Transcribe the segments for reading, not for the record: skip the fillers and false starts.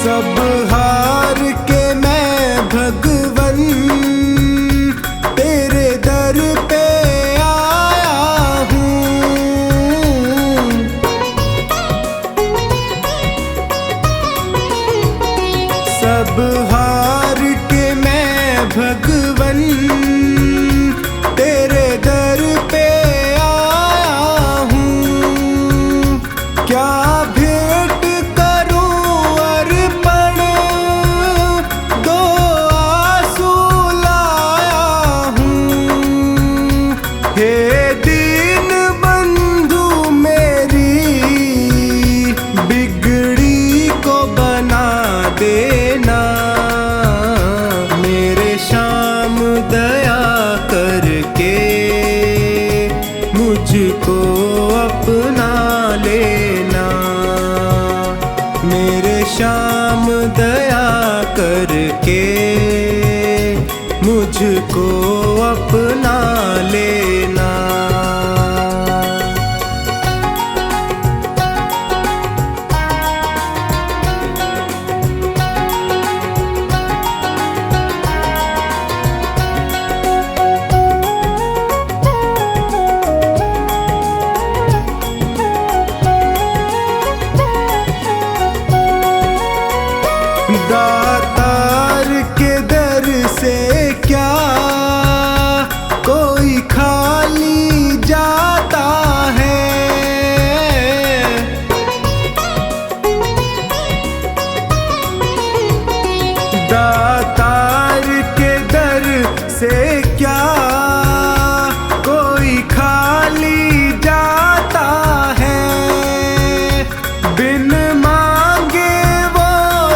सब हार के मैं भगवन तेरे दर पे आया हूँ। सब हार के मैं भगवन तेरे दर पे आया हूँ। क्या भेंट करूं अर्पण, दो आंसू लाया हूँ। हे दीन बंधु मेरी बिगड़ी को बना देना। मेरे श्याम दया करके मुझको अपना लेना। मेरे श्याम दया करके मुझको अपना लेना। दातार के दर से क्या कोई खाली जाता है। दातार के दर से क्या कोई खाली जाता है। बिन मांगे वो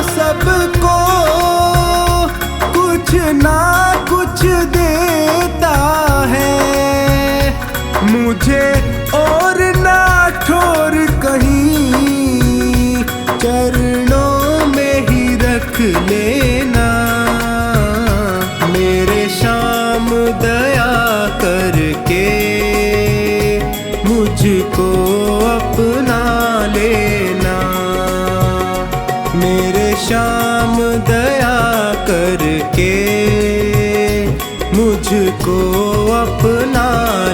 सबको कुछ ना कुछ देता है। मुझे और ना ठोर कहीं चरणों में ही रख लेना। मेरे श्याम दया करके मुझको अपना लेना। मेरे श्याम दया करके मुझको अपना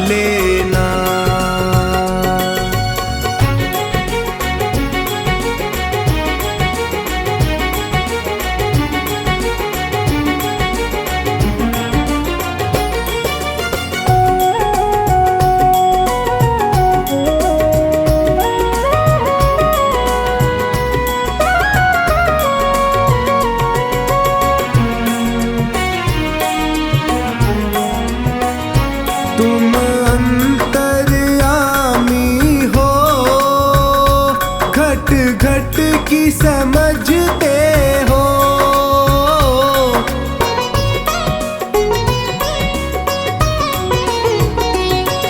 लेना। तुम अंतर्यामी हो, घट घट की समझते हो।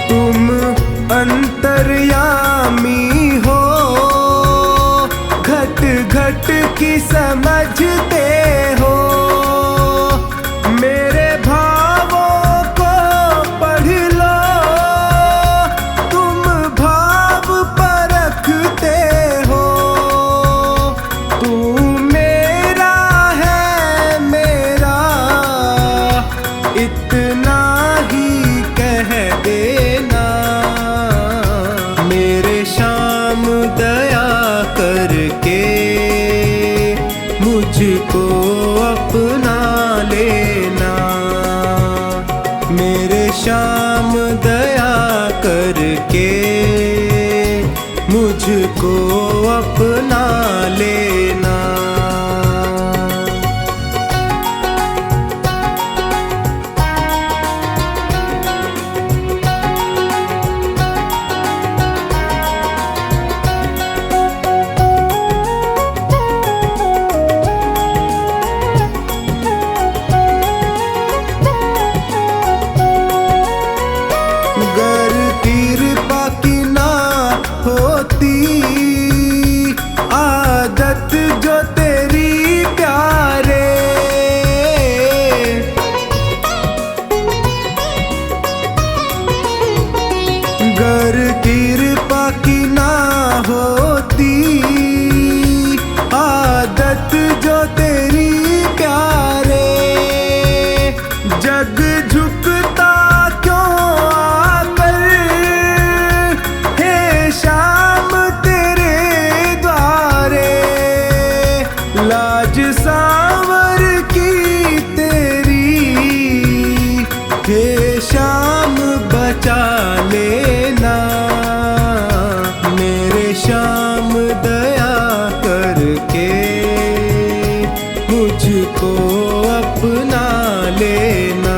तुम अंतर्यामी हो, घट घट की समझते हो। मेरे भावों को पढ़ लो, तुम भाव परखते हो। तू मेरा है मेरा इतना ही कह देना। मेरे श्याम दया करके मुझको अपना लेना। मेरे श्याम दया करके मुझको अपना लेना। गर कृपा की ना होती लाज सांवर की तेरी, हे शाम बचा लेना मेरे शाम, दया करके मुझको अपना लेना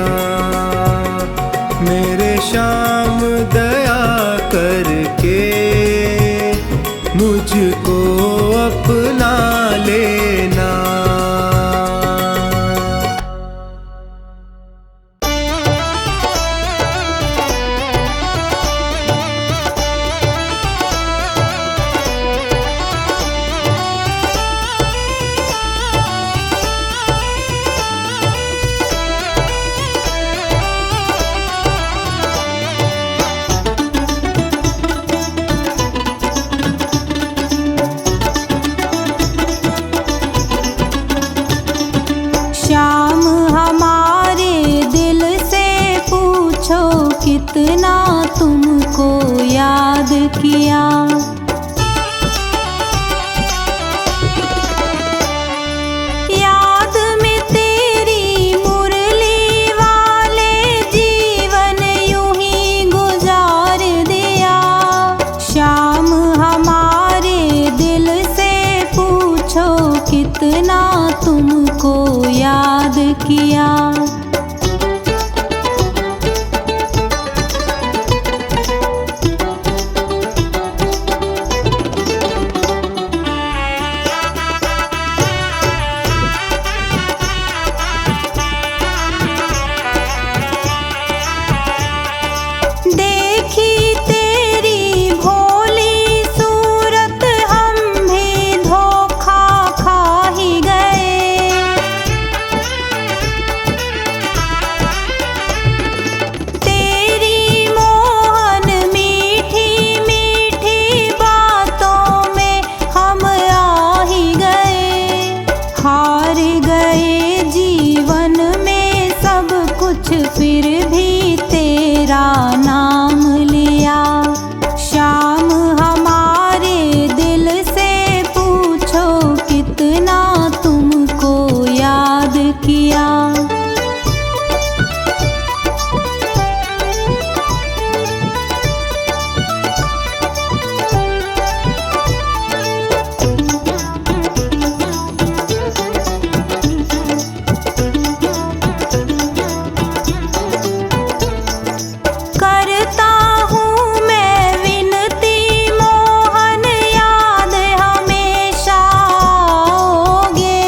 मेरे शाम, दया करके मुझको अपना लेना। शाम हमारे दिल से पूछो कितना तुमको याद किया। याद में तेरी मुरली वाले जीवन यूं ही गुजार दिया। शाम हमारे दिल से पूछो कितना तुमको याद किया। देखी तेरी भोली सूरत हम भी धोखा खा ही गए। तेरी मोहन मीठी मीठी बातों में हम आ ही गए। हार गए जीवन में सब कुछ फिर भी तेरा नाम लिया। शाम हमारे दिल से पूछो कितना तुमको याद किया। करता हूँ मैं विनती मोहन, याद हमेशा आओगे।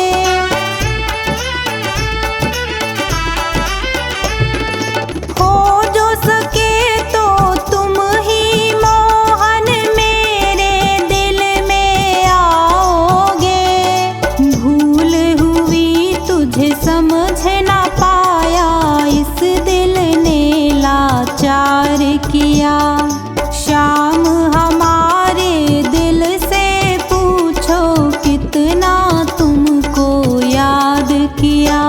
हो जो सके तो तुम ही मोहन मेरे दिल में आओगे। भूल हुई तुझे समझ ना पाया, इस दिल ने लाचार किया। शाम हमारे दिल से पूछो कितना तुमको याद किया।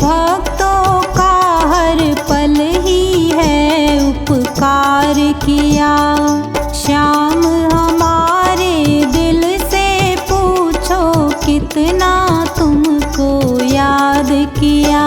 भक्तों का हर पल ही है उपकार किया। श्याम हमारे दिल से पूछो कितना तुमको याद किया।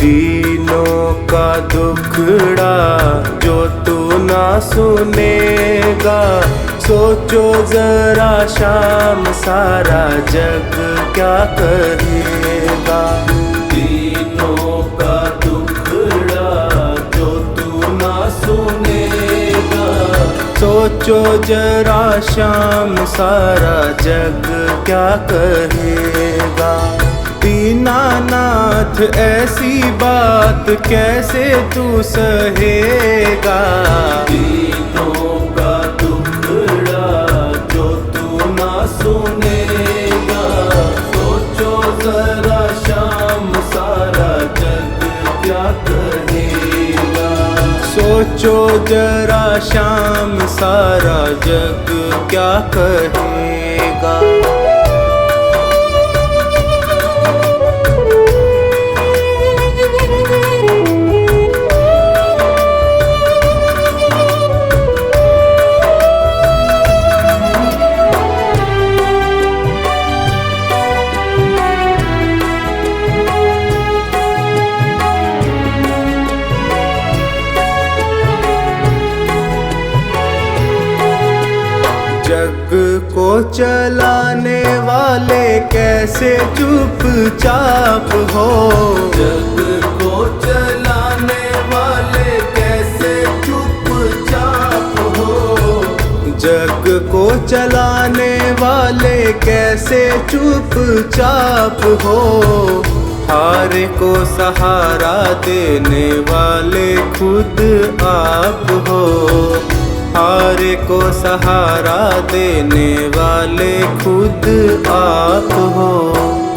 दीनों का दुखड़ा जो तू ना सुनेगा, सोचो जरा शाम सारा जग क्या कहेगा। दीनों का दुखड़ा जो तू ना सुनेगा, सोचो जरा शाम सारा जग क्या कहेगा। दीनानाथ ऐसी बात कैसे तू सहेगा। दीनों का दुखड़ा जो तू ना सुनेगा, सोचो जरा शाम सारा जग क्या कहेगा। सोचो जरा शाम सारा जग क्या कहेगा। जग को चलाने वाले कैसे चुपचाप हो। जग को चलाने वाले कैसे चुपचाप हो। जग को चलाने वाले कैसे चुपचाप हो। हारे को सहारा देने वाले खुद आप हो। हारे को सहारा देने वाले खुद आप हो।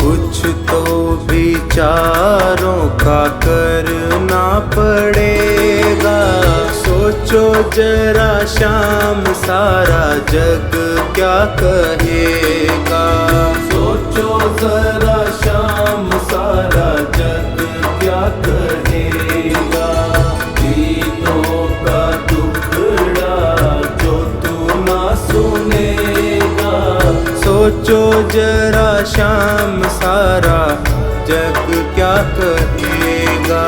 कुछ तो विचारों का करना पड़ेगा। सोचो जरा शाम सारा जग क्या कहेगा। सोचो जरा शाम सारा जग क्या कहेगा। दीनों का दुखड़ा जो तू ना सुनेगा, सोचो जरा शाम सारा जग क्या कहेगा।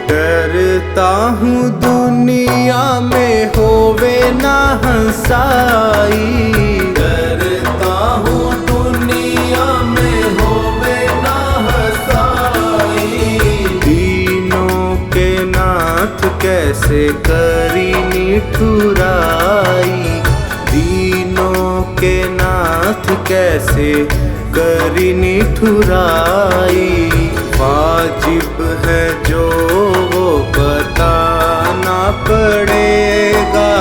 डरता हूँ दुनिया में होवे ना हंसाई। डरता हूँ दुनिया में होवे ना हंसाई। दीनों के नाथ कैसे करी निठुराई। दीनों के नाथ कैसे करी निठुराई। वाजिब है जो वो बताना पड़ेगा।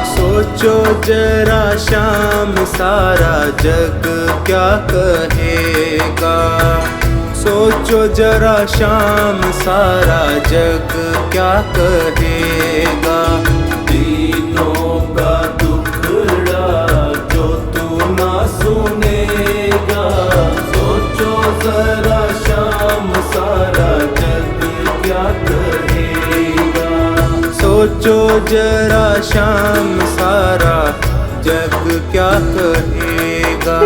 सोचो जरा शाम सारा जग क्या कहेगा। सोचो जरा शाम सारा जग क्या कहेगा। दीनों का दुखड़ा जरा शाम सारा जग क्या कहेगा।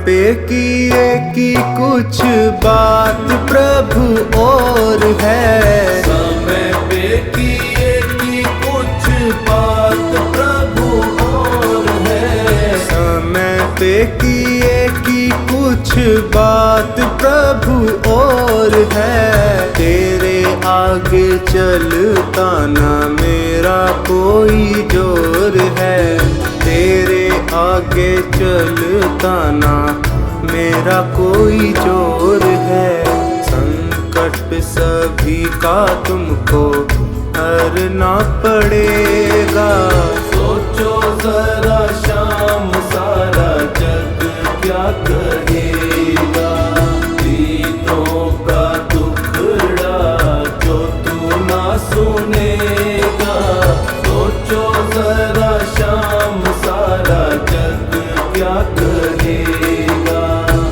पे किए की कुछ बात प्रभु और है। समय पे किए की कुछ बात प्रभु और है। समय पे किए की कुछ बात प्रभु और है। तेरे आगे चलता ना मेरा कोई जोर है। तेरे आगे चलता ना मेरा कोई जोर है। संकट सभी का तुमको हरना पड़ेगा। सोचो जरा शाम सारा जग क्या कहेगा। दीनों का दुखड़ा जो तू ना सुनेगा। सोचो जरा शाम सारा जग क्या कहेगा।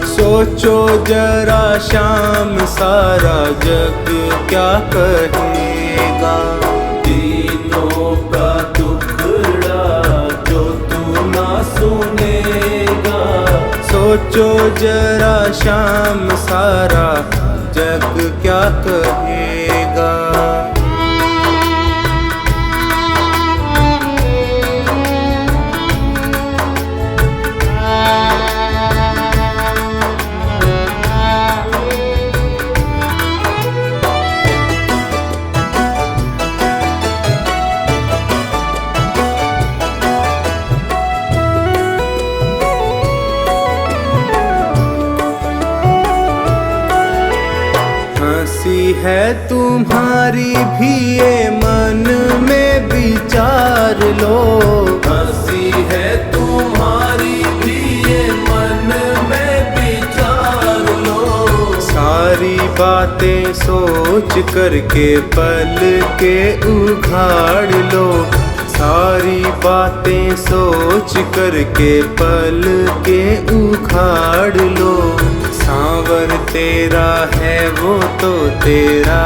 सोचो जरा शाम सारा जग क्या कहेगा। दीनों का दुखड़ा जो तू ना सुनेगा। सोचो जरा शाम सारा जग क्या कहेगा। हंसी है तुम्हारी भी ये मन में विचार लो। हंसी है तुम्हारी भी ये मन में विचार लो। सारी बातें सोच करके पल के उघाड़ लो। सारी बातें सोच करके पल के उघाड़ लो। सांवर तेरा है वो तो तेरा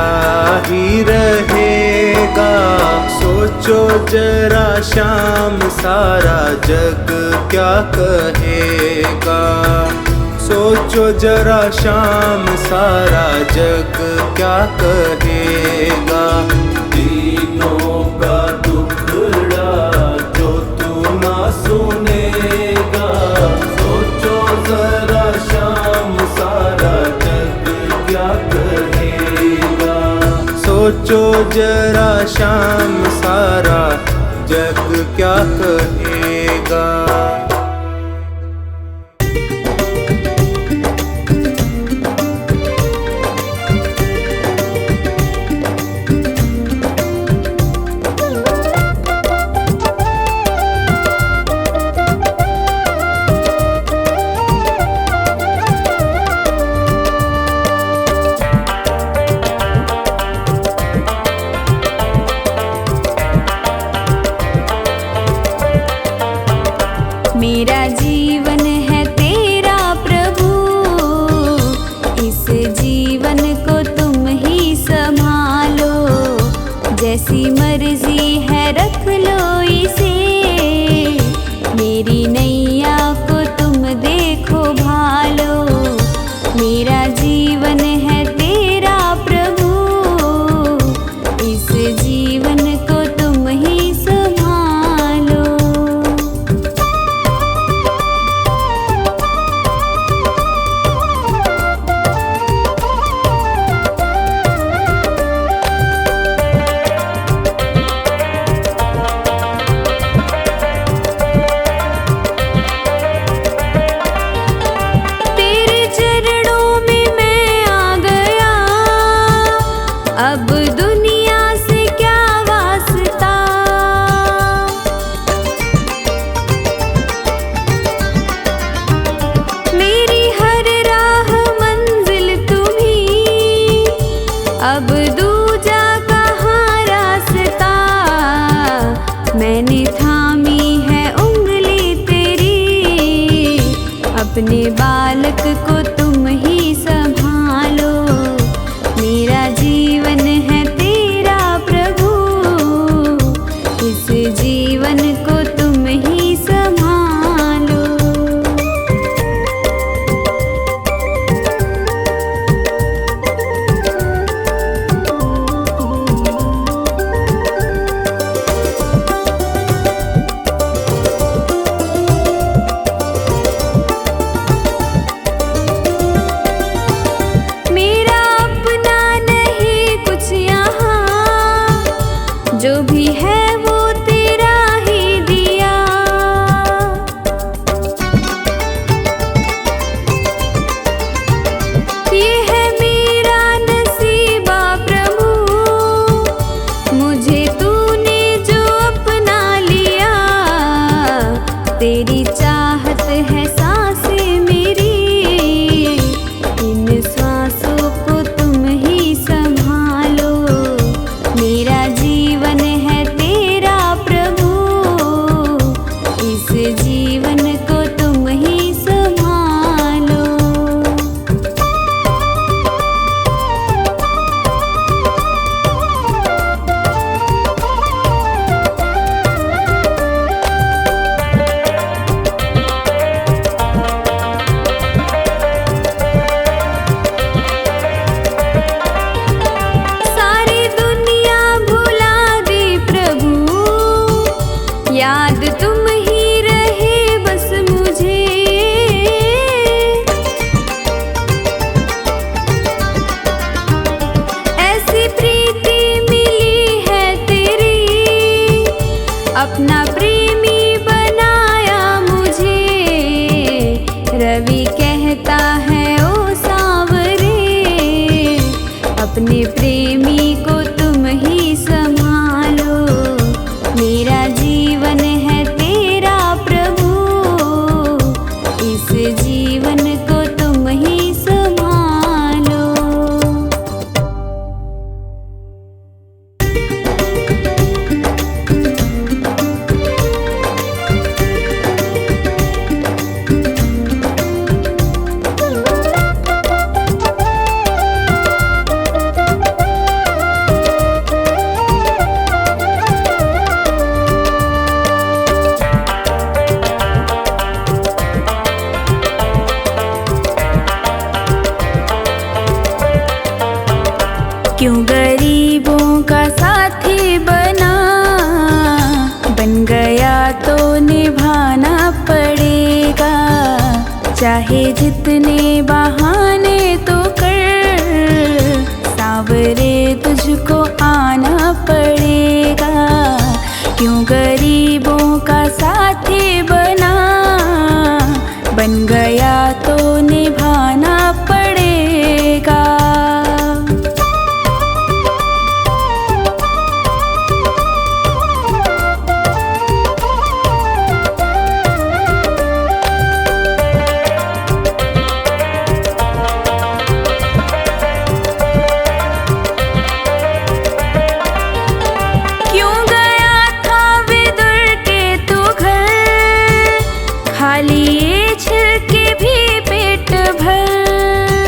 ही रहेगा। सोचो जरा शाम सारा जग क्या कहेगा। सोचो जरा शाम सारा जग क्या कहेगा। दीनों का दुखड़ा जो तू ना सुनेगा। सोचो जरा शाम सारा जग क्या कहेगा। सोचो जरा शाम सारा जग क्या कहेगा। अपने बालक को तुम ही संभालो, मेरा जीवन है तेरा प्रभु, इस जीवन को तुम ही संभालो। मेरा अपना नहीं कुछ यहाँ, जो भी है वो तेरा ही दिया। ये है मेरा नसीबा प्रभु, मुझे तूने जो अपना लिया। तेरी चाहत है सांसें मेरी, इन सांसों को तुम ही संभालो, मेरा जीवन है तेरा प्रभु, इस जीवन को तुम ही संभालो। सारी दुनिया भुला दी प्रभु, याद तुम ही रहे बस मुझे। ऐसी प्रीति मिली है तेरी, अपना प्रेमी बनाया मुझे। रवि कहता है ओ सांवरे, अपने प्रेमी को तुम ही संभालो, मेरा जीवन है तेरा प्रभु, इस जीवन को तुम ही संभालो। क्यों गरीबों का साथी बना, बन गया तो निभाना पड़ेगा। चाहे जितने बहाने तो कर, सांवरे तुझको आना पड़ेगा। क्यों गरीबों का साथी बना, बन गया तो निभाना पड़ेगा। क्यों गया था विदुर के तू घर, खाली ये छिलके भी पेट भर।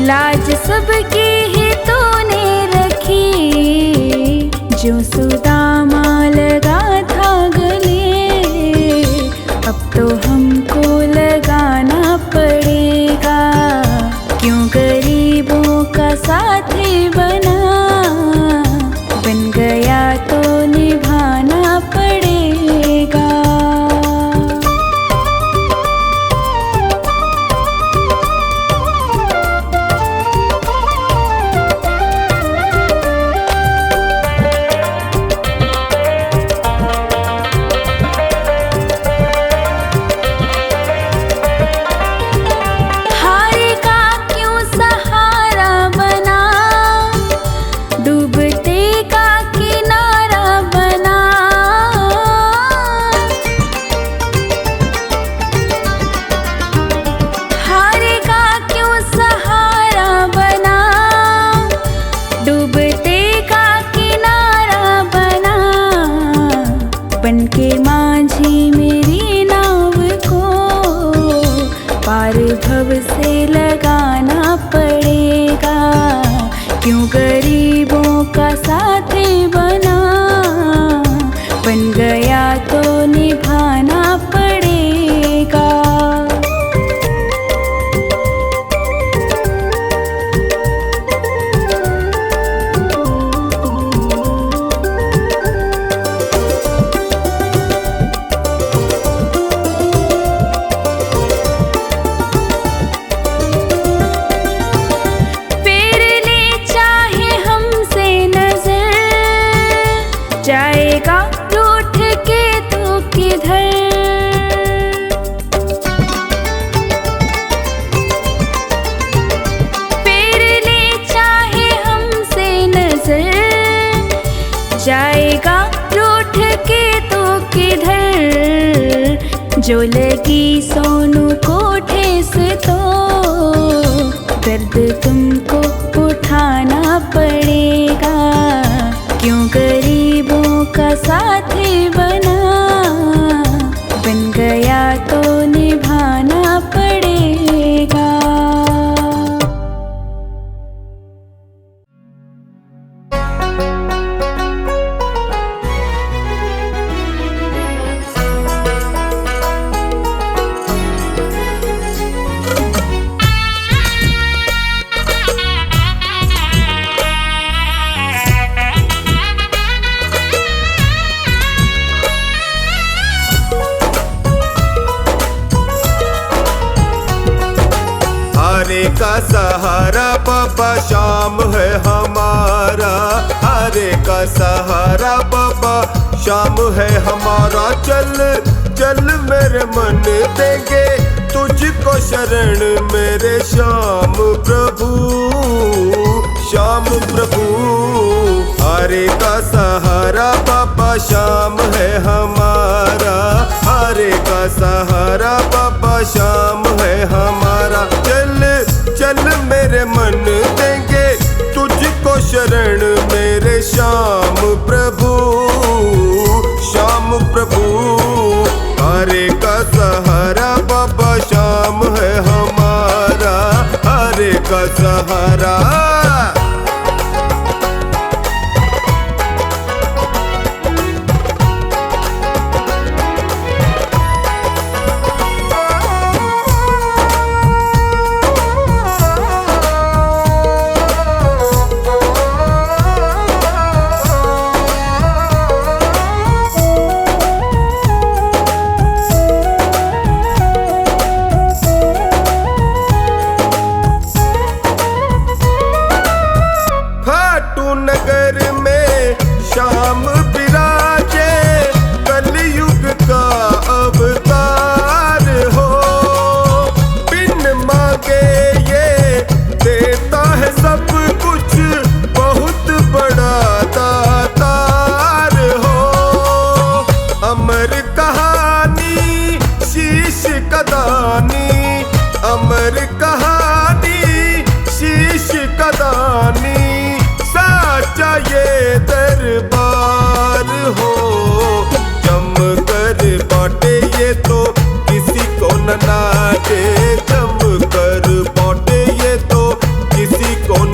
लाज सबकी ही तूने रखी, जो सुदामा लगा था गले, अब तो हमको लगाना पड़ेगा। क्यों गरीबों का साथी बना, बन गया तो निभाना पड़ेगा। हारे का क्यों सहारा बना, डूबते का किनारा बना। हारे का क्यों सहारा बना, डूबते का किनारा बना। बनके माझी मेरी नाव को पार भव से लगाना पड़ेगा। क्यों गरीबों का साथी बना, बन गया तो निभाना पड़ेगा। फेर ले चाहे हमसे नजर, जाएगा रूठ के तो किधर। फेर ले चाहे हमसे नजर, जाएगा रूठ के तो किधर। जो लगी सोनू को ठेस तो दर्द तुमको उठाना पड़ेगा। क्यों गरीबों का साथी बना, बन गया तो निभाना पड़ेगा। हरे का सहारा बाबा शाम है हमारा, हरे का सहारा बाबा शाम है हमारा। चल चल मेरे मन देंगे तुझको शरण मेरे श्याम प्रभु, श्याम प्रभु। हरे का सहारा बाबा शाम है हमारा, हरे का सहारा बाबा शाम है हमारा। चल चल मेरे मन देंगे तुझको शरण मेरे श्याम प्रभु, श्याम प्रभु। हरे का सहारा बाबा शाम है हमारा, हरे का सहारा।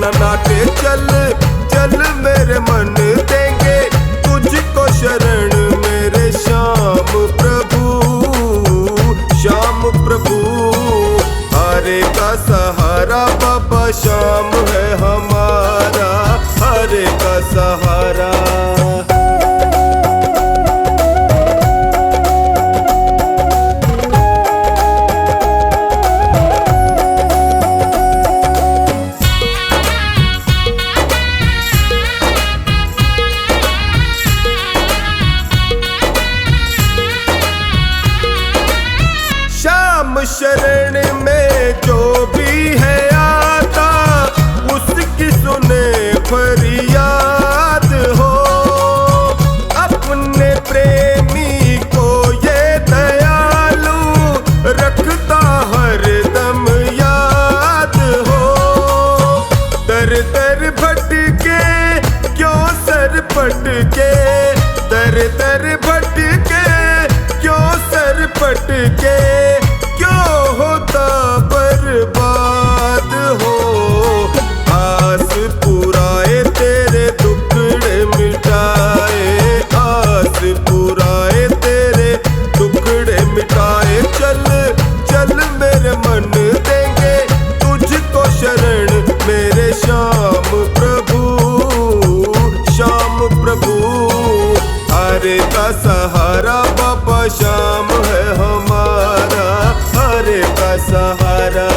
न नाटे। चल चल मेरे मन देंगे तुझको शरण मेरे श्याम प्रभु, श्याम प्रभु। हरे का सहारा बाबा श्याम है हमारा, हरे का सहारा। शरण में जो भी है आता, उसकी सुने फरियाद हो। अपने प्रेमी को ये दयालु रखता हरदम याद हो। दर दर भटके क्यों सर पटके, दर दर भटके क्यों सर पटके, होता बर्बाद हो। आस पुराए तेरे टुकड़े मिटाए, आस पुराए तेरे टुकड़े मिटाए। चल चल मेरे मन देंगे तुझको शरण मेरे श्याम प्रभु, श्याम प्रभु। हरे का सहारा बाबा श्याम है हमारा, हरे का सहारा।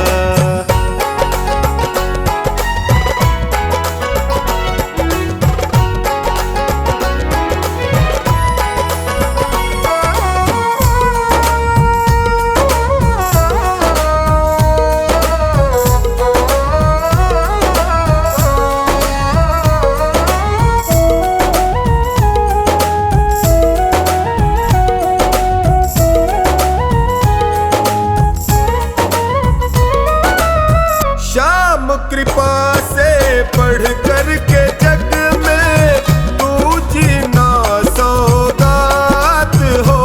कृपा से पढ़ कर के जग में तू जीना सौगात हो।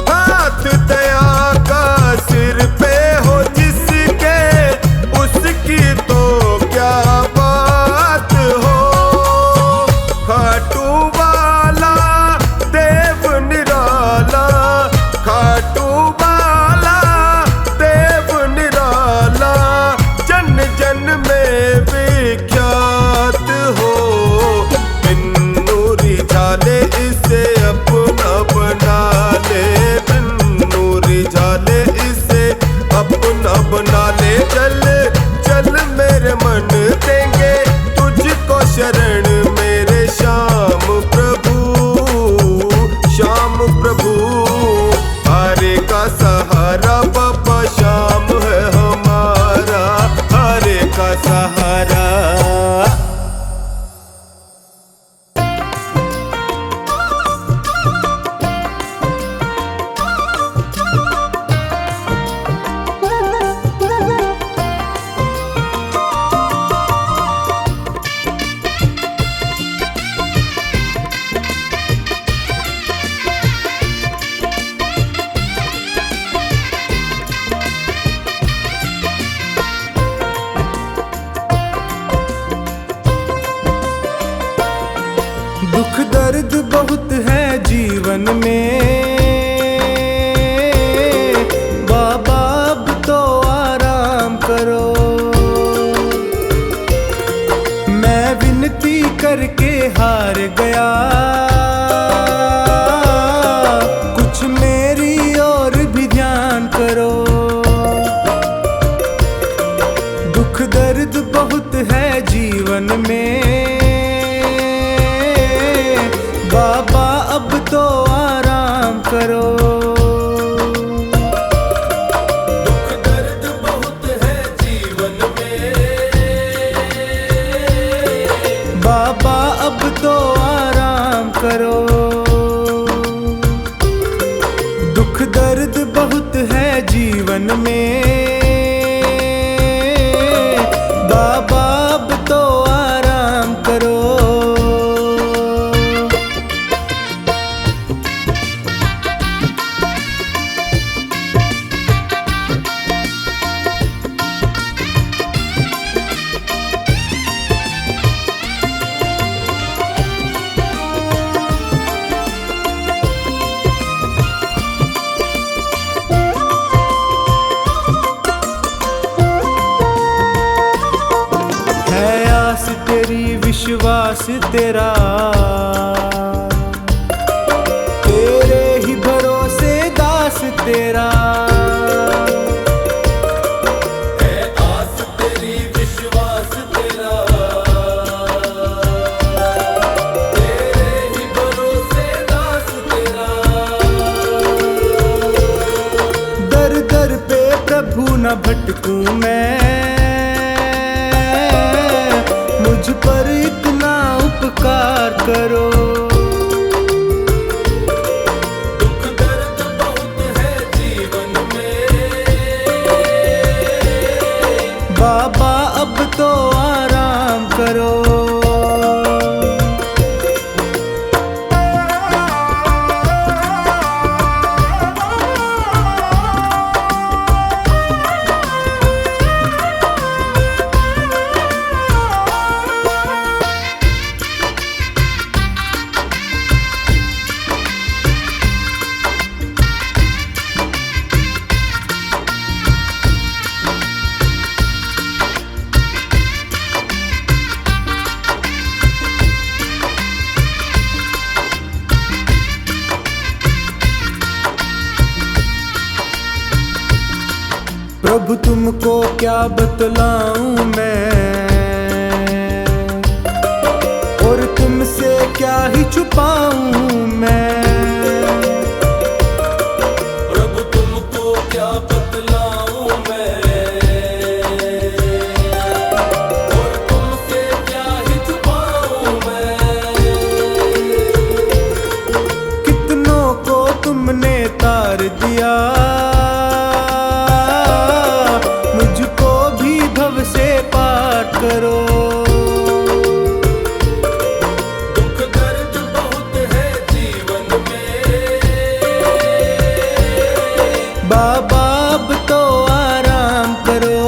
हाथ दया का सिर पे हो जिसके, उसकी तो क्या बात हो। खाटू वाला देव निराला, खाटू वाला देव निराला, जन में विख्यात हो। बिन्नूरी झाले इसे अपना बना ले, बिन्नूरी झाले इसे अपना बना ले। चल चल मेरे मन देंगे तुझको शरण मेरे श्याम प्रभु, श्याम प्रभु। हरे का सहारा बाबा श्याम है हमारा, हरे का सहारा। दुख दर्द बहुत है जीवन में, बाबा अब तो आराम करो। मैं विनती करके हार गया, कुछ मेरी और भी ध्यान करो। दुख दर्द बहुत है जीवन में, बाबा अब तो आराम करो। दुख दर्द बहुत है जीवन में, बाबा अब तो आराम करो। दुख दर्द बहुत है जीवन में, बाबा अब तो आराम करो। विश्वास तेरा, तेरे ही भरोसे दास तेरा। है आस तेरी विश्वास तेरा, तेरे ही भरोसे दास तेरा। दर दर पे प्रभु न भटकूं मैं, मुझ पर इतना उपकार करो। दुख दर्द बहुत है जीवन में, बाबा अब तो आराम करो। प्रभु तुमको क्या बतलाऊं मैं, और तुमसे क्या ही छुपाऊं मैं। प्रभु तुमको क्या बतलाऊं मैं, और तुमसे क्या ही छुपाऊं मैं। कितनों को तुमने तार दिया, मुझको भी भव से पार करो। दुख दर्द बहुत है जीवन में, बाबा अब तो आराम करो।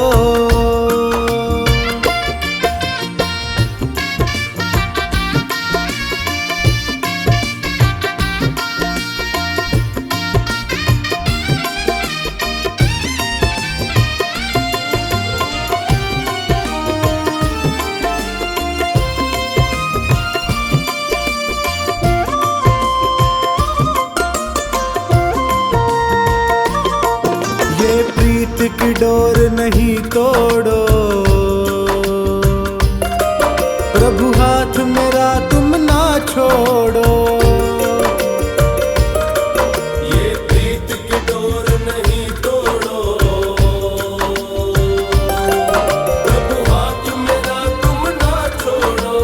ये प्रीत की डोर नहीं तोड़ो, प्रभु हाथ मेरा तुम ना छोड़ो। ये प्रीत की डोर नहीं तोड़ो, प्रभु हाथ मेरा तुम ना छोड़ो।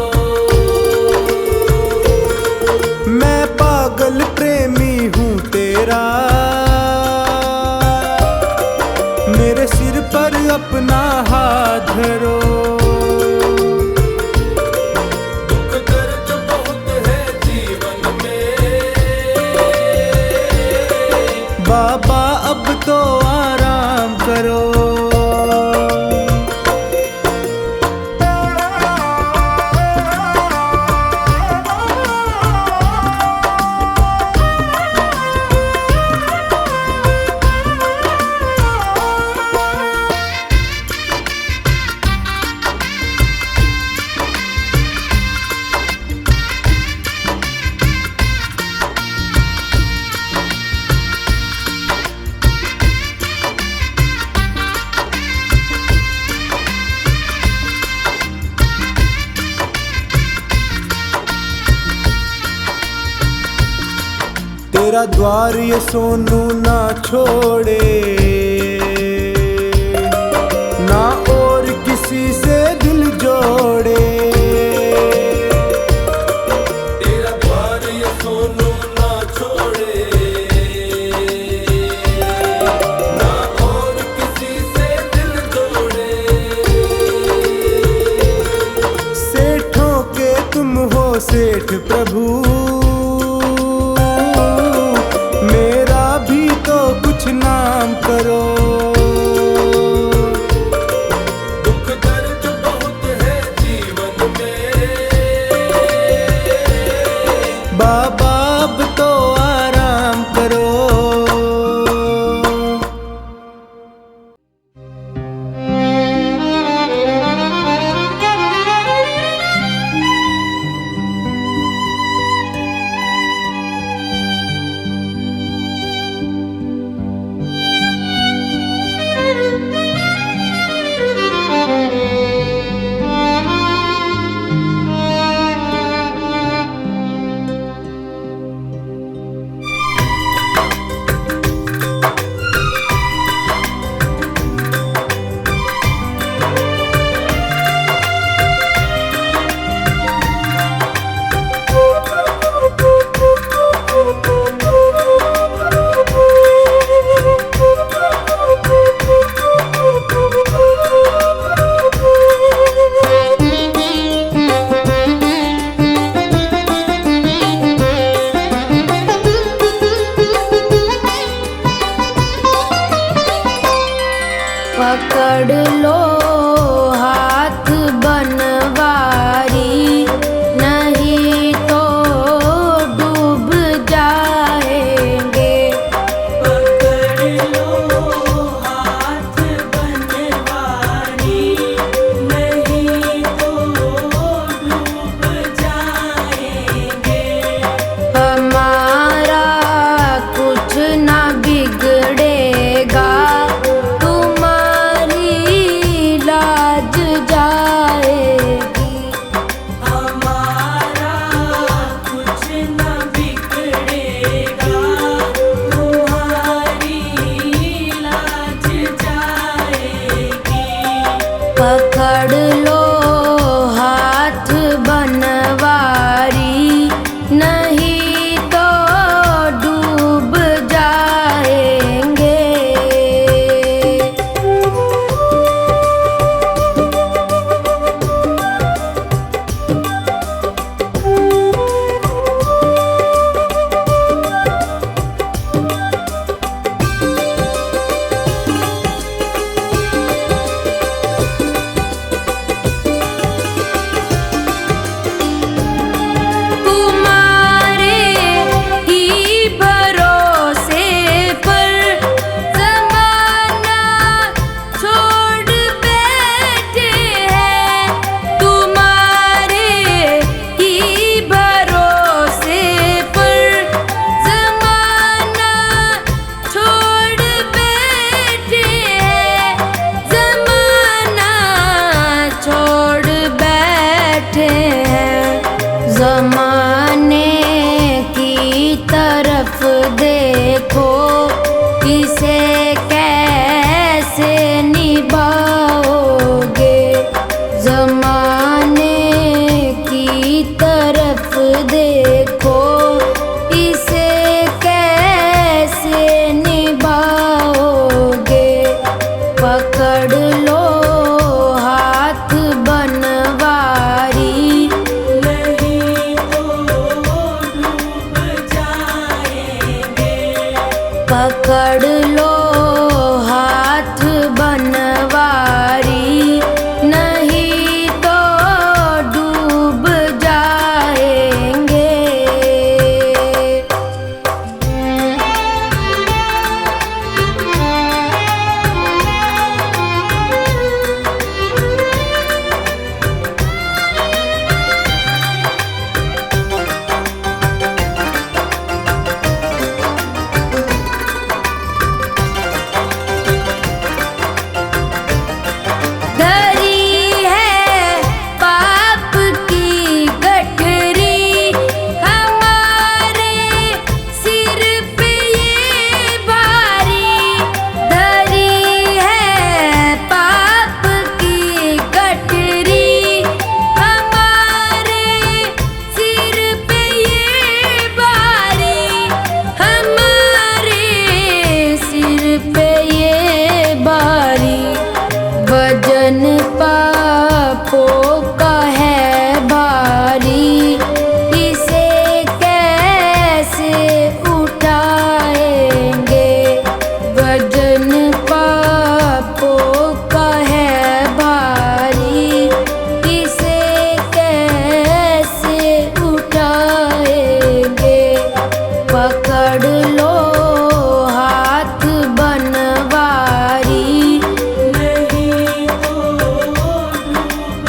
मैं पागल प्रेमी हूँ तेरा, मेरे सिर पर अपना हाथ धरो। दुख दर्द बहुत है जीवन में, बाबा अब तो आराम करो। तेरा द्वार ये सोनू ना छोड़े, ना और किसी से दिल जोड़े। तेरा द्वार ये सोनू ना छोड़े, ना और किसी से दिल जोड़े। सेठों के तुम हो सेठ प्रभु, मेरा भी तो कुछ नाम करो। दुख दर्द बहुत है जीवन में, बाबा अब तो आराम करो। जमाने की तरफ देखो, इसे कैसे निभाओगे। पकड़ लो हाथ बनवारी, नहीं तो डूब जाएंगे। पकड़ लो हाथ बनवारी, नहीं तो डूब जाएंगे। धरी है पाप की गठरी, हमारे सिर पे ये भारी। धरी है पाप की गठरी, हमारे सिर पे ये भारी। हमारे सिर पे ये भारी। वजन पापों का है भारी, इसे कैसे उठाएंगे। वजन पापों का है भारी, इसे कैसे उठाएंगे। पकड़ लो हाथ बनवारी, नहीं तो डूब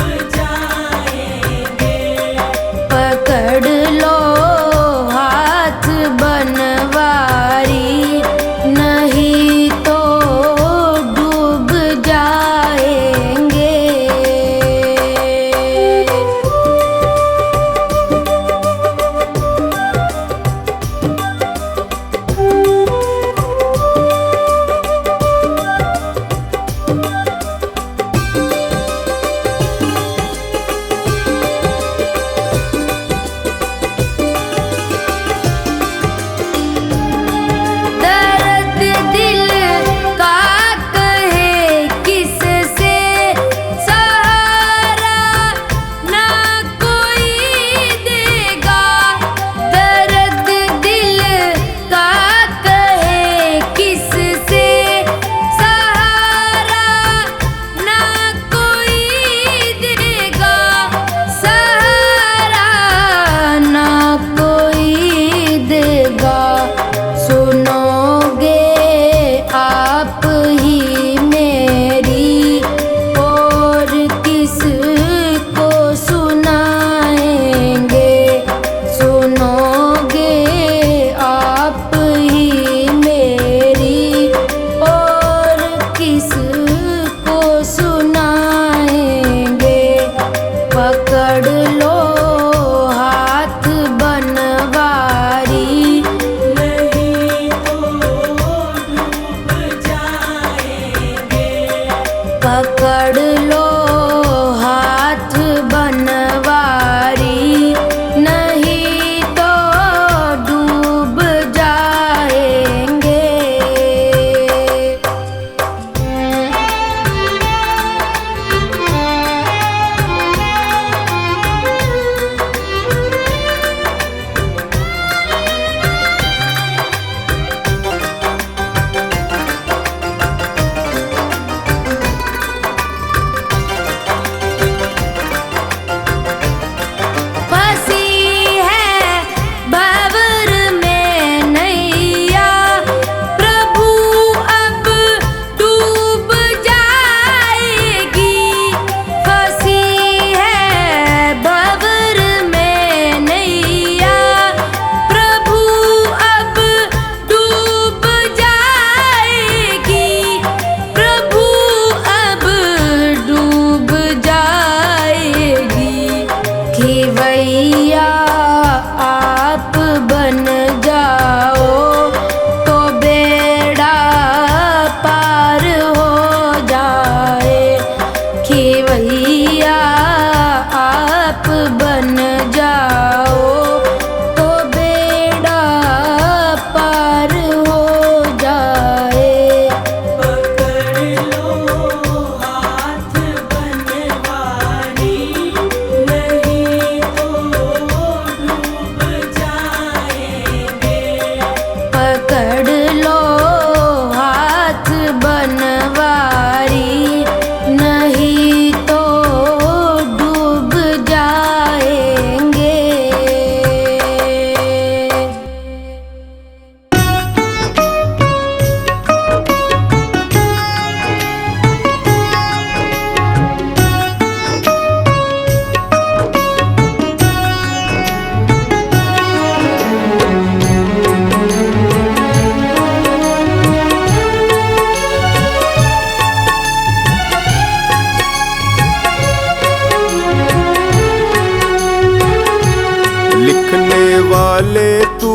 लिखने वाले तू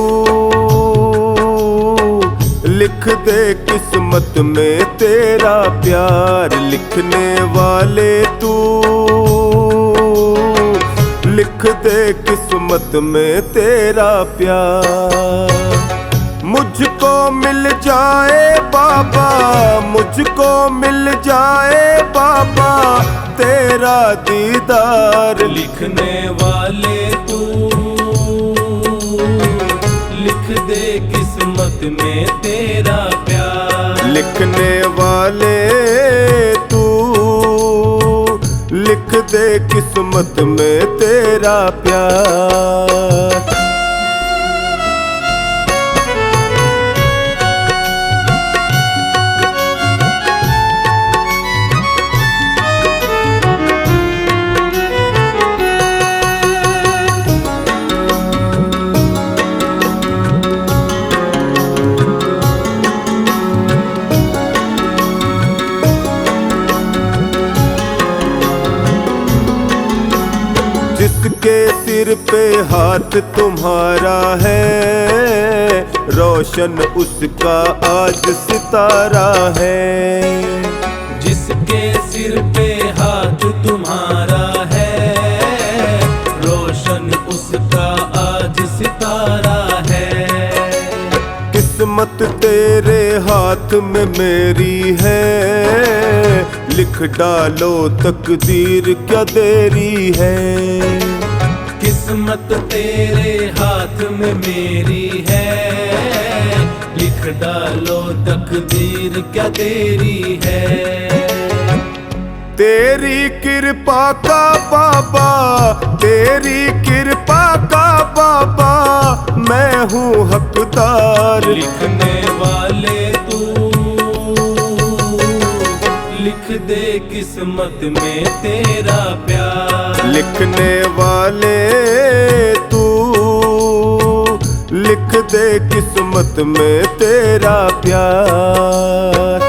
लिख दे किस्मत में तेरा प्यार। लिखने वाले तू लिख दे किस्मत में तेरा प्यार। मुझको मिल जाए बाबा, मुझको मिल जाए बाबा तेरा दीदार। लिखने वाले तू लिख दे किस्मत में तेरा प्यार। लिखने वाले तू लिख दे किस्मत में तेरा प्यार। जिसके सिर पे हाथ तुम्हारा है, रोशन उसका आज सितारा है। जिसके सिर पे हाथ तुम्हारा है, रोशन उसका आज सितारा है। किस्मत तेरे हाथ में मेरी है, लिख डालो तकदीर क्या देरी है। किस्मत तेरे हाथ में मेरी है, लिख डालो तकदीर क्या देरी है। तेरी कृपा का बाबा, तेरी कृपा का बाबा मैं हूँ हकदार। लिखने वाले तू लिख दे किस्मत में तेरा प्यार। लिखने वाले तू लिख दे किस्मत में तेरा प्यार।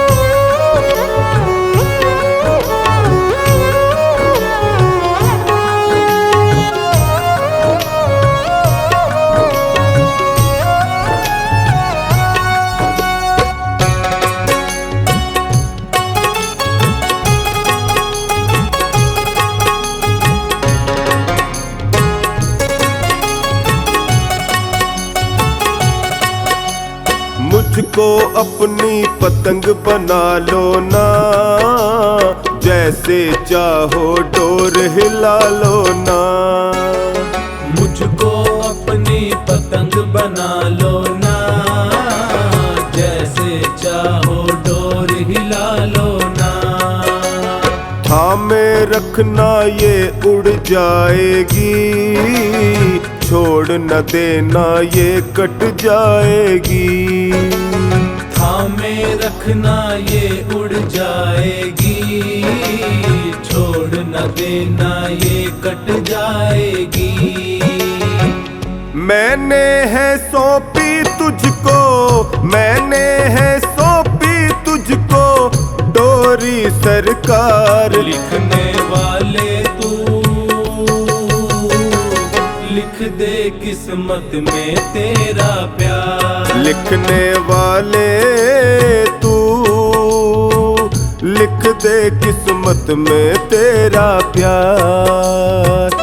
मुझको अपनी पतंग बना लो ना, जैसे चाहो डोर हिला लो ना। मुझको अपनी पतंग बना लो ना, जैसे चाहो डोर हिला लो ना। थामे रखना ये उड़ जाएगी, छोड़ न देना ये कट जाएगी। थामे रखना ये उड़ जाएगी, छोड़ न देना ये कट जाएगी। मैंने है सौंपी तुझको, मैंने है सौंपी तुझको डोरी सरकार। लिखने वाले तू लिख दे किस्मत में तेरा प्यार। लिखने वाले तू लिख दे किस्मत में तेरा प्यार।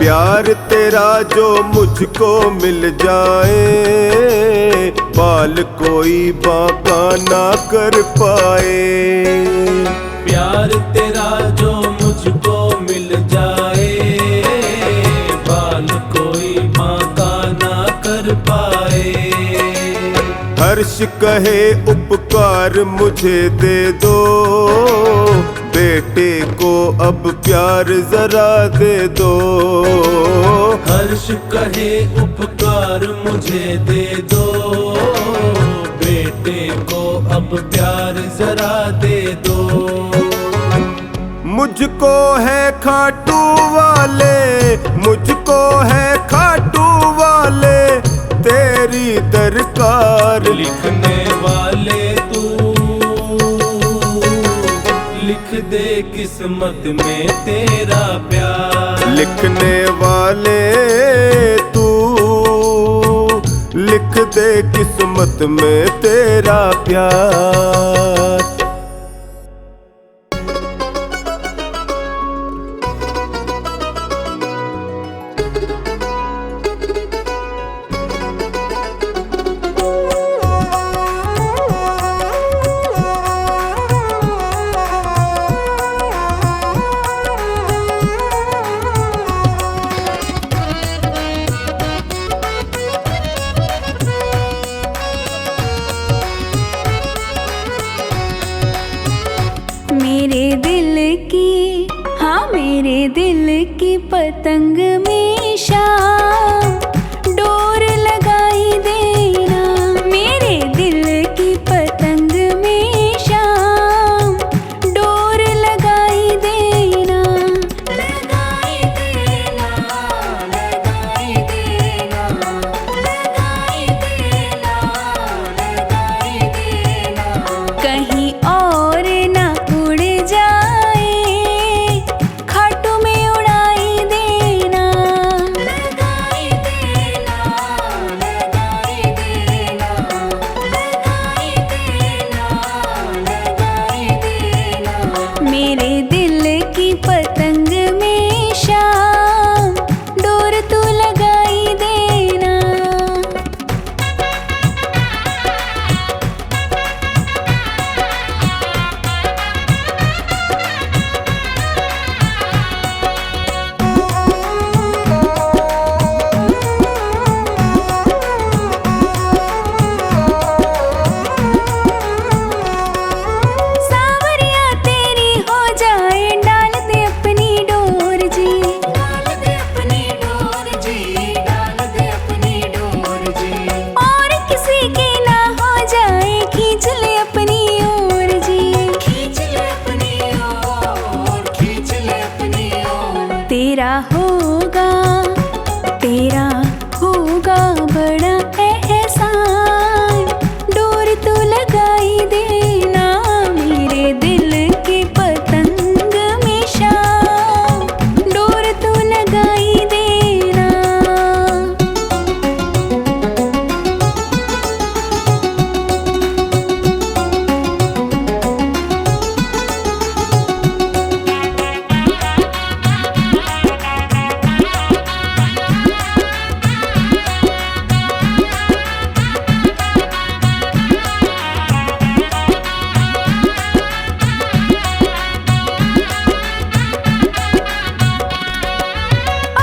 प्यार तेरा जो मुझको मिल जाए, बाल कोई बाका ना कर पाए। प्यार तेरा जो मुझको मिल जाए, बाल कोई बाका ना कर पाए। हर्ष कहे उपकार मुझे दे दो, बेटे को अब प्यार जरा दे दो। हर्ष कहे उपकार मुझे दे दो, बेटे को अब प्यार जरा दे दो। मुझको है खाटू वाले, मुझको है खाटू वाले तेरी दरकार। लिखने वाले तू लिख दे किस्मत में तेरा प्यार। लिखने वाले तू लिख दे किस्मत में तेरा प्यार। मेरे दिल की, हाँ मेरे दिल की पतंग में शाम डोर लगाई देना। मेरे दिल की पतंग में शाम डोर लगाई देना। लगाई देना, लगाई देना, लगाई देना, लगाई देना। कहीं और ना उड़ जाए, खाटू में उड़ाई देना। लगाई देना, लगाई देना, लगाई देना, लगाई देना। मेरे दिल की पतंग में शाम डोर तू लगाई देना। सावरिया तेरी हो जाए, डाल दे अपनी डोर जी। डाल दे अपनी डोर जी, डाल दे अपनी डोर जी। और किसी की ना हो जाए, खींच ले अपनी ओर जी। खींच ले अपनी ओर, खींच ले अपनी ओर। तेरा होगा बड़ा एहसान, डोर तू लगाई देना। मेरे दिल की पतंग में शाम डोर तू लगाई देना।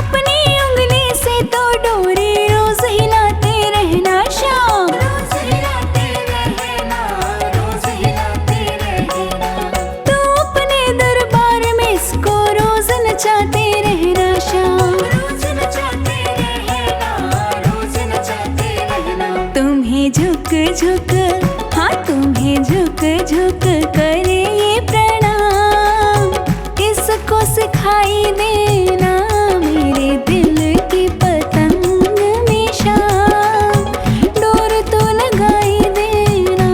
अपनी उंगली से तो डोरी रोज हिलाते रहना शाम। रोज हिलाते रहना, रोज हिलाते रहना। तू अपने दरबार में इसको रोज नचाते रहना शाम। रोज नचाते रहना, रोज नचाते रहना। तुम्हें झुक झुक, हाँ तुम्हें झुक झुक करे ये प्रणाम, इसको सिखाई देना। मेरे दिल की पतंग में शाम डोर तो लगाई देना।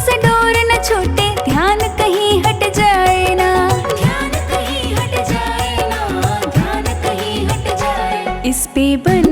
से डोर न छूटे, ध्यान कहीं हट जाए ना, ध्यान कहीं हट जाए ना, ध्यान कहीं हट जाए। इस पे बन